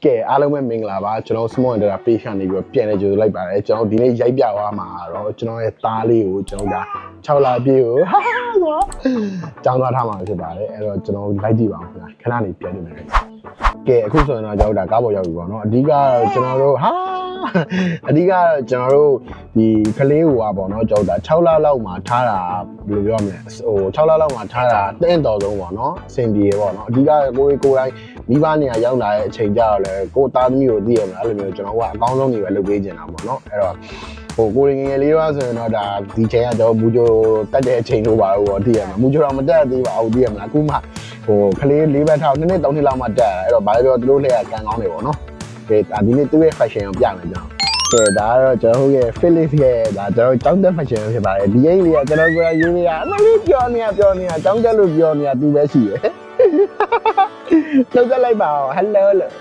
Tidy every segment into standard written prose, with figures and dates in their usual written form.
ကဲအားလုံးပဲမင်္ဂလာပါကျွန်တော် small and page ကနေပြီးပြန်လဲကြိုဆိုလိုက်ပါတယ်ကျွန်တော်ဒီနေ့ရိုက်ပြသွားမှာတော့ကျွန်တော်ရဲ့သားလေးကိုကျွန်တော်ဒါ6လပြည့်ကိုဟာဆိုကြောင်းသွားထားမှာဖြစ်ပါတယ်အဲ့တော့ကျွန်တော်လိုက်ကြည့်ပါဦးခင်ဗျာခဏနေပြန်နေမယ်ကဲအခုဆိုရင်တော့ကျွန်တော်ဒါကားပေါ်ရောက်ပြီပေါ့နော်အဓိကကျွန်တော်တို့အဓိကကျွန်တော်တို့ဒီကလေးကိုပေါ့နော်ကျွန်တော်ဒါ6လလောက်မှာထားတာဘယ်လိုပြောမလဲဟို6လလောက်မှာထားတာတင့်တော်ဆုံးပေါ့နော်အဆင်ပြေပေါ့နော်အဓိကကိုယ်တိုင်းမိဘနေရာရောက်လာတဲ့အချိန်ကျတော့လေကိုသားသမီးကိုသိရမလားအဲ့လိုမျိုးကျွန်တော်ကအကောင်းဆုံးနေပဲလုပ်ပေးနေတာပေါ့နော်အဲ့တော့ဟိုကိုငယ်ငယ်လေးတော့ဆိုရင်တော့ဒါဒီချိန်ကကျွန်တော်မူဂျိုတက်တဲ့အချိန်လို့ပါတော့သိရမှာမူဂျိုတော့မတက်သေးပါဘူးသိရမလားအခုမှဟိုကလေး၄ဘက်ထောက်2နှစ်3နှစ်လောက်မှတက်အဲ့တော့ဘာလို့ပြောသူတို့လက်ကကန်ကောင်းနေပေါ့နော်ကဲဒီနေ့သူ့ရဲ့ fashion ကိုပြမယ်ကျွန်တော်ကဲဒါကတော့ကျွန်တော်ရဲ့ Philips ရဲ့ဒါကျွန်တော်ကျောင်းတက် fashion ဖြစ်ပါတယ်ဒီအိမ်လေးကကျွန်တော်ကရေးနေတာအမလေးပြောနေတာကျောင်းတက်လို့ပြောနေတာသူပဲရှိရယ်လောက်ကြလိုက်ပါဟယ်လိုလို့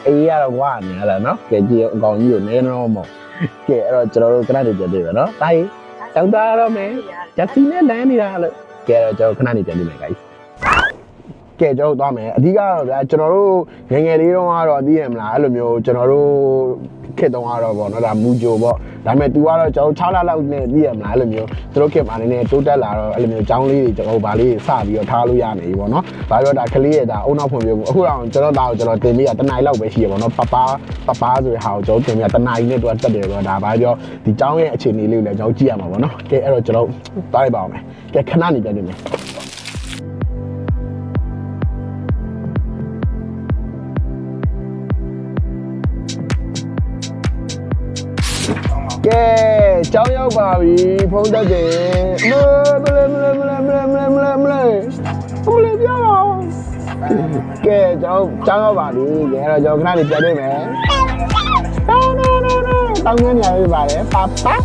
အေးရတော့ဝါနေရလားနော်ကဲကြည့်အကောင်ကြီးကိုနည်းတော့မို့ကဲအဲ့တော့ကျွန်တော်တို့ခဏနေပြန်တွေ့မယ်နော်တိုင်းတောက်တာတော့မယ်ဂျက်စီနဲ့လမ်းနေတာလို့ကဲတော့ကျွန်တော်ခဏနေပြန်တွေ့မယ် guys ကဲကျွန်တော်သွားမယ်အဓိကတော့ဗျာကျွန်တော်တို့ငယ်ငယ်လေးတုန်းကတော့သိရမလားအဲ့လိုမျိုးကျွန်တော်တို့ခေတ်တုန်းကတော့ပေါ့နော်ဒါမူဂျိုပေါ့ဒါပေမဲ့ तू ကတော့ကျွန်တော်6လလောက်နဲ့သိရမလားအဲ့လိုမျိုးသူတို့ခေတ်မှာနည်းနည်းတိုးတက်လာတော့အဲ့လိုမျိုးចောင်းလေးတွေကျွန်တော်ဗာလေးစပြီးတော့ထားလို့ရနေပြီပေါ့နော်ဘာလို့ဒါကလေးရဲ့ဒါအုံနောက်ဖွင့်ပြမှုအခုတော့ကျွန်တော်ဒါကိုကျွန်တော်တင်ပြီးတာတနားရီလောက်ပဲရှိရပေါ့နော်ပပဆိုတဲ့ဟာကိုကျွန်တော်တင်ပြီးတာတနားရီနဲ့တူတက်တယ်ပေါ့ဒါဘာပြောဒီចောင်းရဲ့အခြေအနေလေးကိုလည်းကျွန်တော်ကြည့်ရမှာပေါ့နော်ကဲအဲ့တော့ကျွန်တော်သွားလိုက်ပါအောင်မယ်ကဲခဏနေပြန်နေမယ်ကဲကျောင်းရောက်ပါပြီဖုန်းတက်တယ်မလဲပြောတော့ကဲကျောင်းရောက်ပါပြီကဲတော့ကျွန်တော်ခဏလေးပြန်နေမယ်တောင်းနေရပြီပါတယ်ပါပါ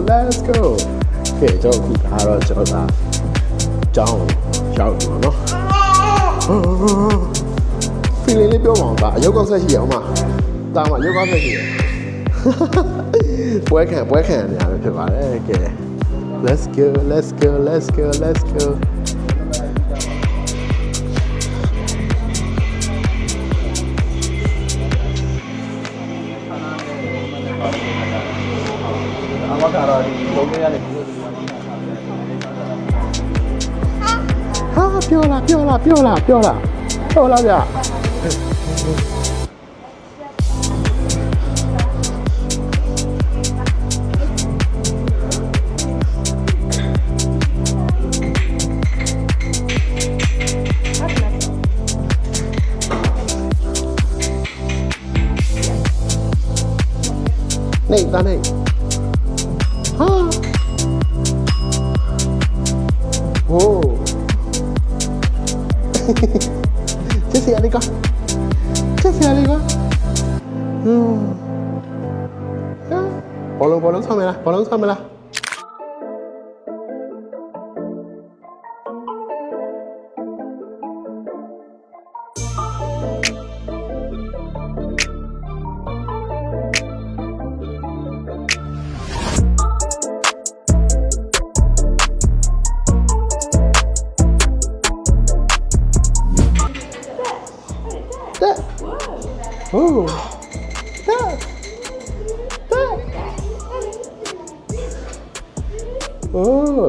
Let's go ကဲကျွန်တော်ခုဒါတော့ကျွန်တော်ဒါကျောင်းရောက်ပြီပေါ့နော် feeling လေးပြောပါအောင်ဒါအယုတ်ကောက်ဆက်ရှိရအောင်မဒါမှအယုတ်ကောက်ဆက်ရှိရပွဲခံနေရပဲဖြစ်ပါတယ်ကဲ Let's go ဘာကတော့ဒီလုံးလေးရတယ်ဟာပြောလာဗျနေသားနေဟာโอ้ချက်စီရလေးကဘောလုံးဆောင်းမလား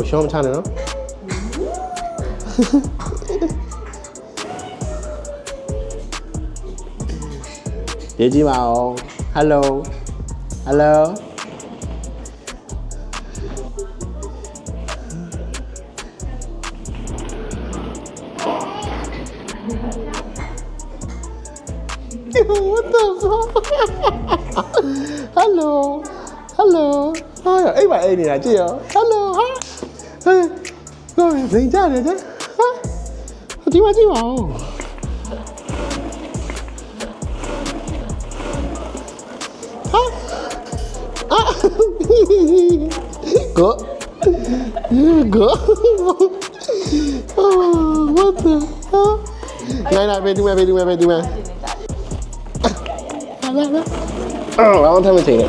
ရှောင်းမချနဲ့နော်ရေးကြည့်ပါဦး Hello what the fuck hello ဟာအိမ်မှာအိမ်နေတာကြည့်ရော hello ဟာကိုယ်စိတ်ကြတယ်ဟာဒီမှာကြည့်ပါဦးဟာ go go what the hell 来别动然后他们请了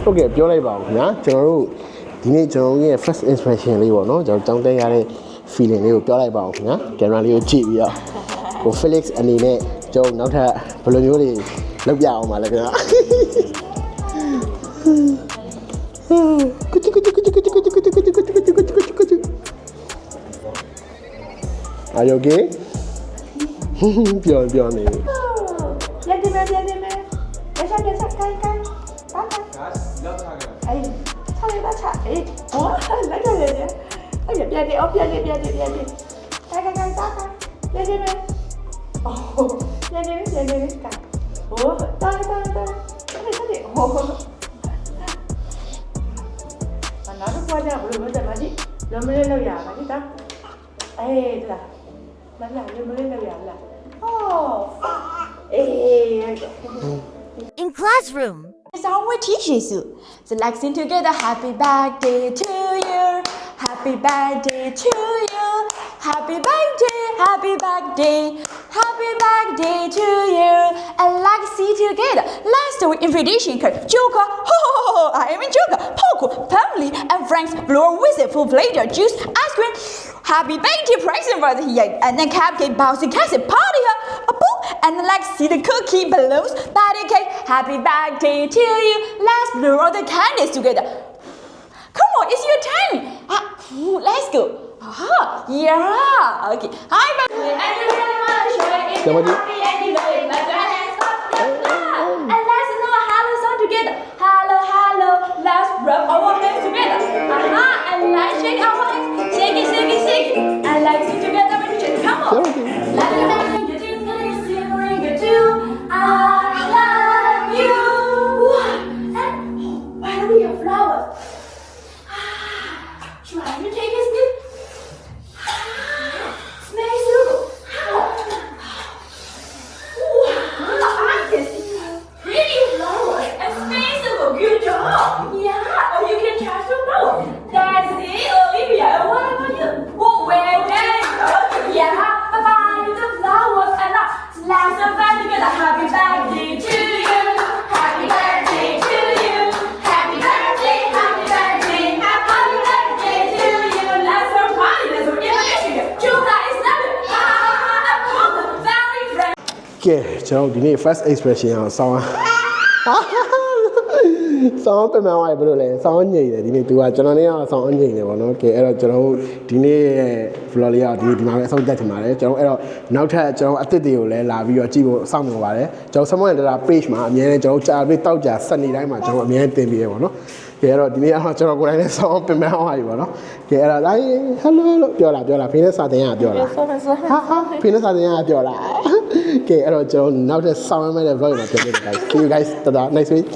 ဟုတ်ကဲ့ပြောလိုက်ပါဦးခင်ဗျာကျွန်တော်တို့ဒီနေ့ကျွန်တော်ရဲ့ first impression လေးပေါ့နော်ကျွန်တော်တောင်းတရတဲ့ feeling လေးကိုပြောလိုက်ပါဦးခင်ဗျာကင်မရာလေးကိုကြည့်ပြီးတော့ကို Felix အနေနဲ့ကျွန်တော်နောက်ထပ်ဘယ်လိုမျိုးတွေလုပ်ပြအောင်ပါလဲခင်ဗျာAre you okay? ပြောနေပြန်တယ်လက်ချက်ကိုင်းပါအေးဆက်လိုက်ပါချအေးဟောလက်ချက်လေအဲ့ပြန်တယ်အော်ပြန်တယ်ကိုင်းတာပြန်တယ်အော်ပြန်တယ်ကဟိုတာအဲ့ဟိုနားတော့ကြဘလို့မတက်ပါကြည့်လွန်မလေးလောက်ရပါကြည့်တာအေးဒါမလားလွန်မလေးလောက်ရလားဟောအေး In classroom. Song with Jesus. So like sing together happy birthday to you. Happy birthday to you. Happy birthday, happy birthday. Happy birthday to you. And like see together. Last week invitation card. Joker. Ho, I am in Joker. Poco, family and friends. Blow a whistle for flavor juice. Ice cream. Happy birthday present for the here. And then cupcake, bouncy castle, party her. A boo. And like see the cookie balloons. Party cake. Happy birthday to you. Let's blow all the candles together. Come on, it's your time. Let's go. Yeah. Okay. Hi, birthday. And you really want to show it. Happy and you know it. Let's go. And let's know a hello song together. Hello, hello. Let's rub our hands together. And let's shake our hands. Shake it. And let's sing together with each other. Come on. Let me sing it too. I love you. And why do we have flowers? Try to take a sniff. Smell so good. Wow, I can see pretty flowers and smell so good. Good job. Yeah, or you can try some more. That's it, Olivia. What about you? Oh, well, there you go. Yeah, bye-bye to the flowers and let's have fun together. Happy birthday to you. Happy birthday to you. Happy birthday, happy birthday, happy birthday to you. Let's have fun. Let's have fun. Juka is lovely. I'm very friend. ကဲကျွန်တော်ဒီနေ့ first expression အောင်ဆောင်းဆောင်းပြန်သွားပြီဘယ်လိုလဲဆောင်းညိတယ်ဒီနေ့သူကကျွန်တော်နဲ့ဆောင်းညိတယ်ပေါ့နော်ကဲအဲ့တော့ကျွန်တော်ဒီနေ့ရဲ့ vlog လေးကဒီမှာပဲအဆုံးသတ်ချင်ပါတယ်ကျွန်တော်အဲ့တော့နောက်ထပ်ကျွန်တော်အသစ်တွေကိုလည်းလာပြီးတော့ကြည့်ဖို့စောင့်နေပါတယ်ကျွန်တော် Someone Data page မှာအများနဲ့ကျွန်တော်ကြာပြီးတောက်ကြာဆက်နေတိုင်းမှာကျွန်တော်အများနဲ့တင်ပြီးရပေါ့နော်ကဲအဲ့တော့ဒီနေ့ကျွန်တော်ကိုယ်တိုင်လည်းဆောင်းပြန်သွားပြီပေါ့နော်ကဲအဲ့တော့ hello လို့ပြောလာဖေးနဲ့စာတင်ရပြောလာဖေးနဲ့စာတင်ရပြောလာကဲအဲ့တော့ကျွန်တော်နောက်ထပ်ဆောင်းရမယ့် vlog မှာပြန်တွေ့မယ် guys see you guys next week